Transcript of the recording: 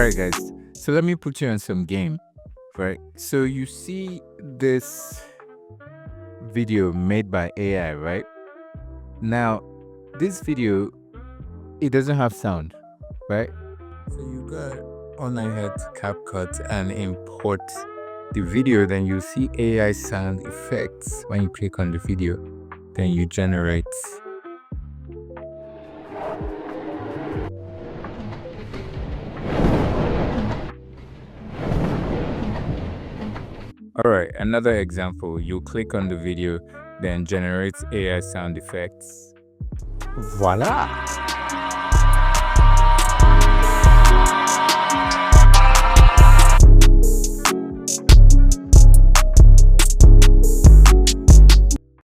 right, guys. So let me put you on some game, right? So you see this video made by AI, right? Now, this video, it doesn't have sound, right? So you got online head CapCut and import the video, then you see AI sound effects. When you click on the video, then you generate. All right, another example. You click on the video, then generates AI sound effects. Voila!